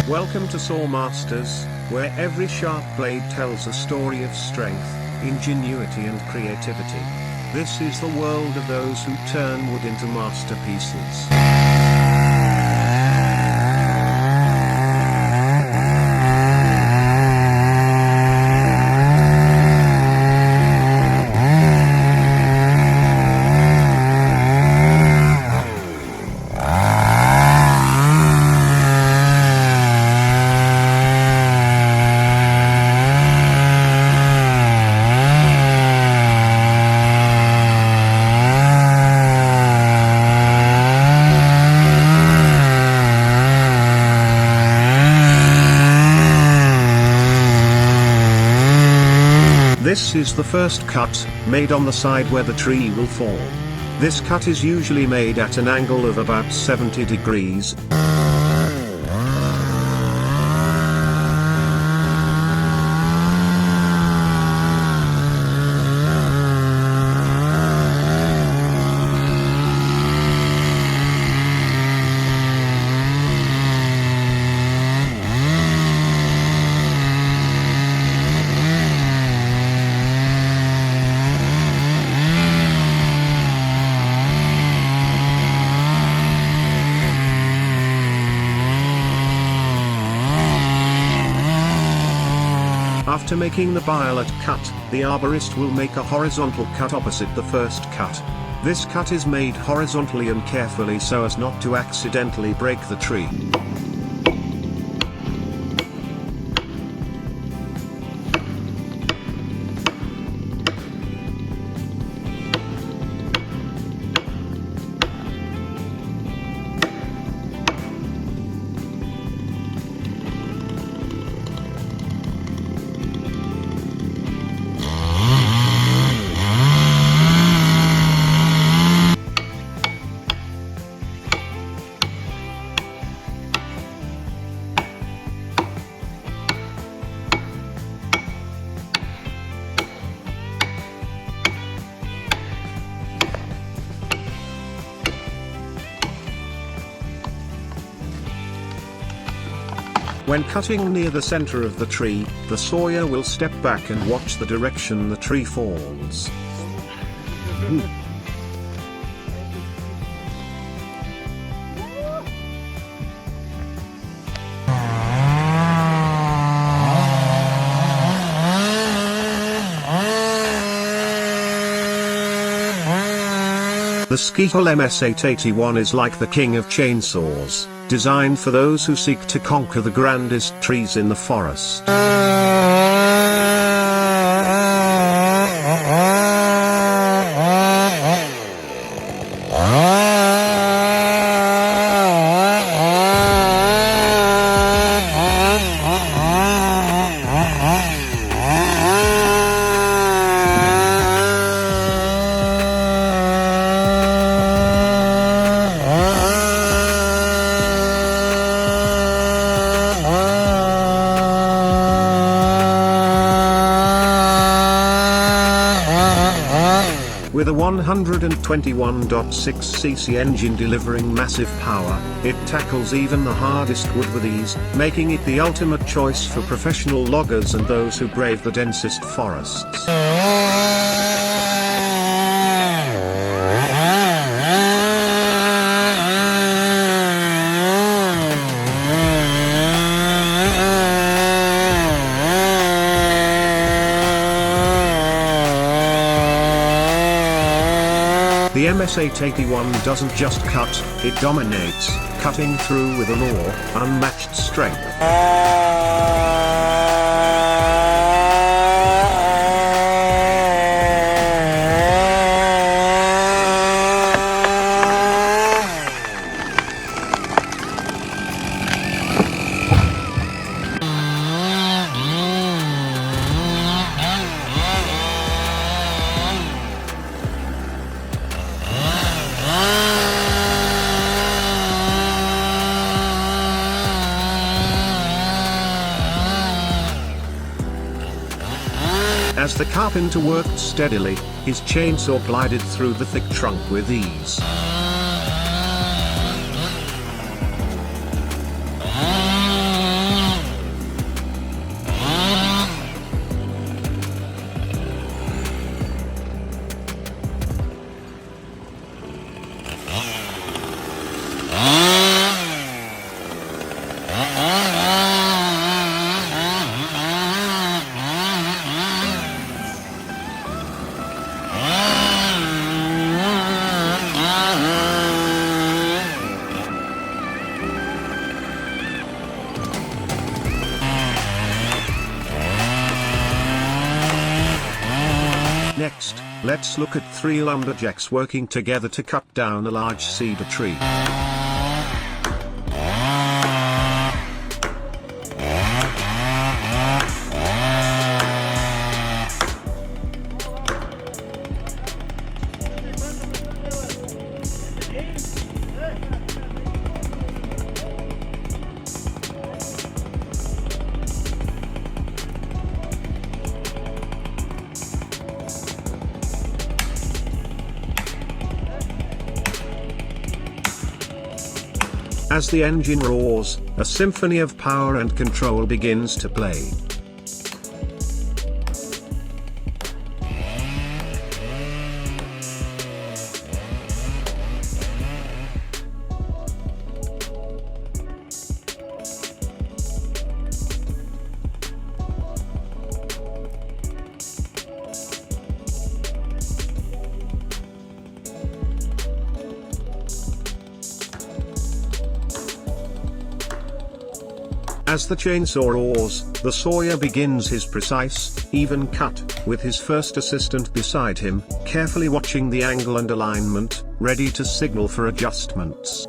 Welcome to Saw Masters, where every sharp blade tells a story of strength, ingenuity and creativity. This is the world of those who turn wood into masterpieces. This is the first cut, made on the side where the tree will fall. This cut is usually made at an angle of about 70 degrees. After making the violet cut, the arborist will make a horizontal cut opposite the first cut. This cut is made horizontally and carefully so as not to accidentally break the tree. When cutting near the center of the tree, the sawyer will step back and watch the direction the tree falls. The Skihol MS-881 is like the king of chainsaws, designed for those who seek to conquer the grandest trees in the forest. With a 121.6cc engine delivering massive power, it tackles even the hardest wood with ease, making it the ultimate choice for professional loggers and those who brave the densest forests. The MS-881 doesn't just cut, it dominates, cutting through with a raw, unmatched strength. As the carpenter worked steadily, his chainsaw glided through the thick trunk with ease. Next, let's look at three lumberjacks working together to cut down a large cedar tree. As the engine roars, a symphony of power and control begins to play. As the chainsaw roars, the sawyer begins his precise, even cut, with his first assistant beside him, carefully watching the angle and alignment, ready to signal for adjustments.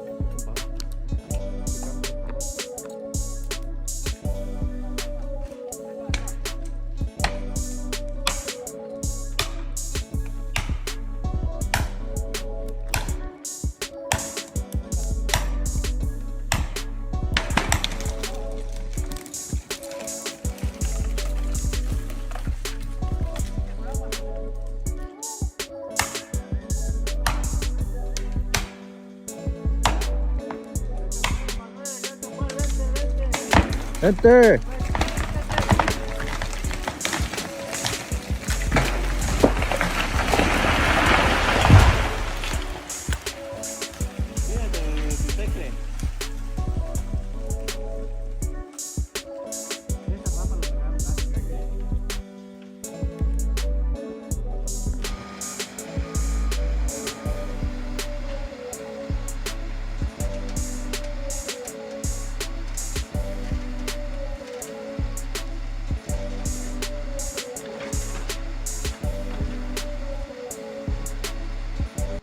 Enter!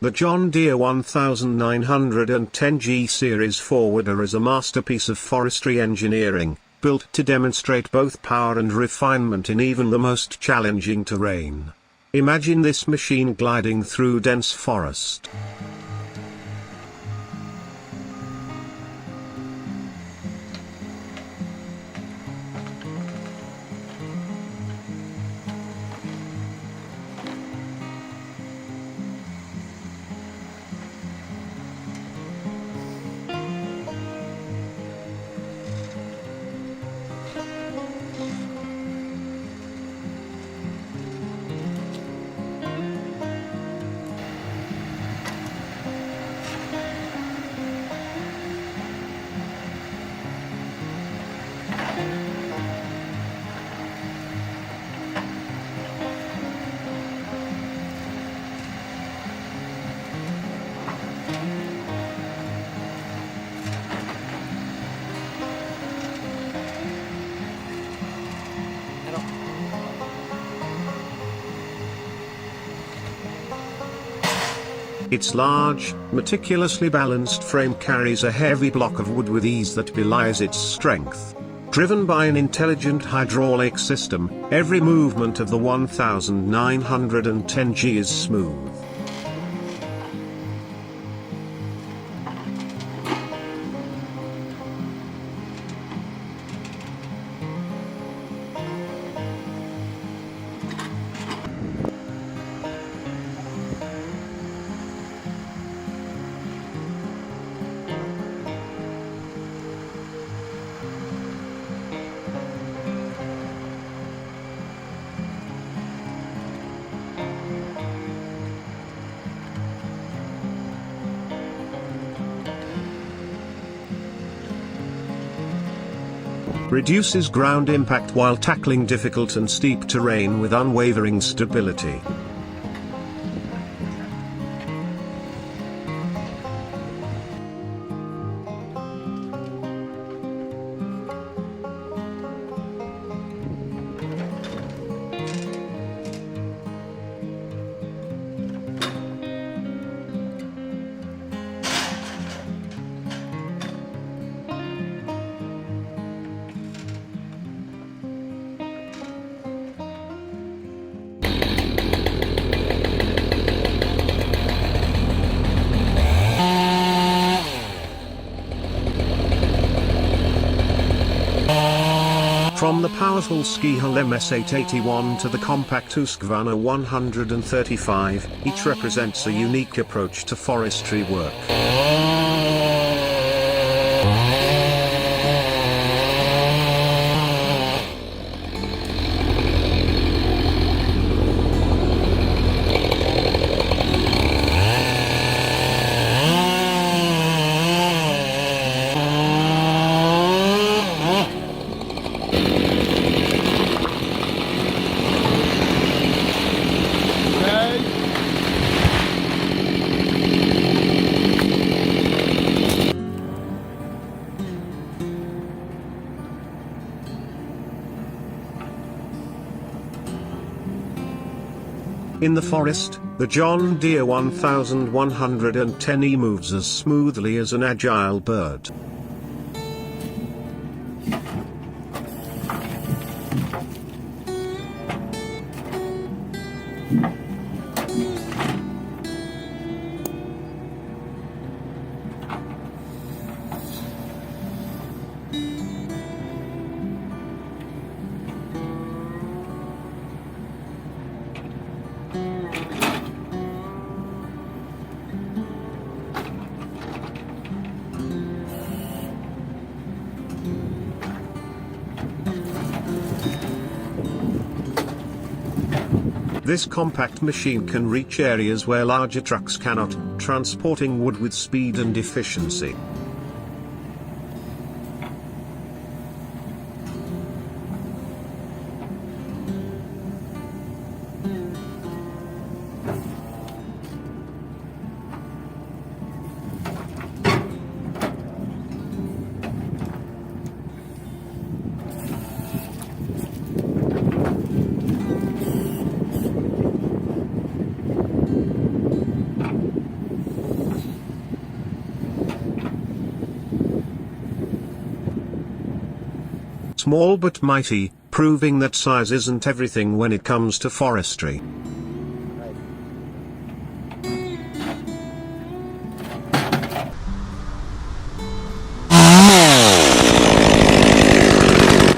The John Deere 1910G series forwarder is a masterpiece of forestry engineering, built to demonstrate both power and refinement in even the most challenging terrain. Imagine this machine gliding through dense forest. Its large, meticulously balanced frame carries a heavy block of wood with ease that belies its strength. Driven by an intelligent hydraulic system, every movement of the 1910G is smooth. Reduces ground impact while tackling difficult and steep terrain with unwavering stability. From the powerful Ski-Hull MS881 to the compact Husqvarna 135, each represents a unique approach to forestry work. In the forest, the John Deere 1110E moves as smoothly as an agile bird. This compact machine can reach areas where larger trucks cannot, transporting wood with speed and efficiency. Small but mighty, proving that size isn't everything when it comes to forestry.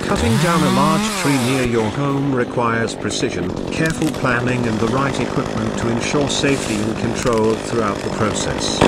Cutting down a large tree near your home requires precision, careful planning and the right equipment to ensure safety and control throughout the process.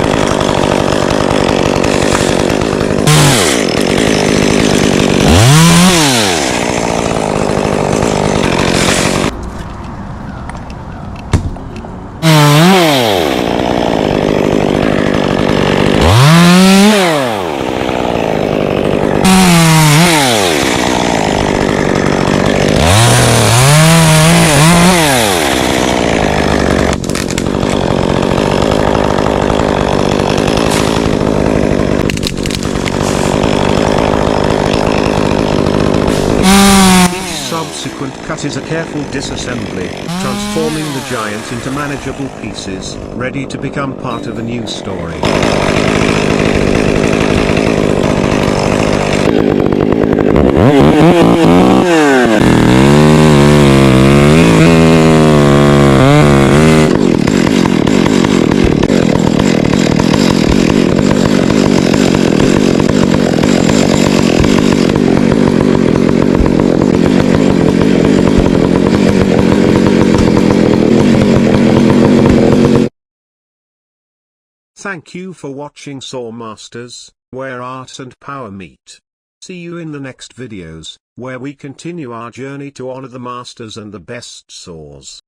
Subsequent cut is a careful disassembly, transforming the giant into manageable pieces, ready to become part of a new story. Thank you for watching Saw Masters, where art and power meet. See you in the next videos, where we continue our journey to honor the masters and the best saws.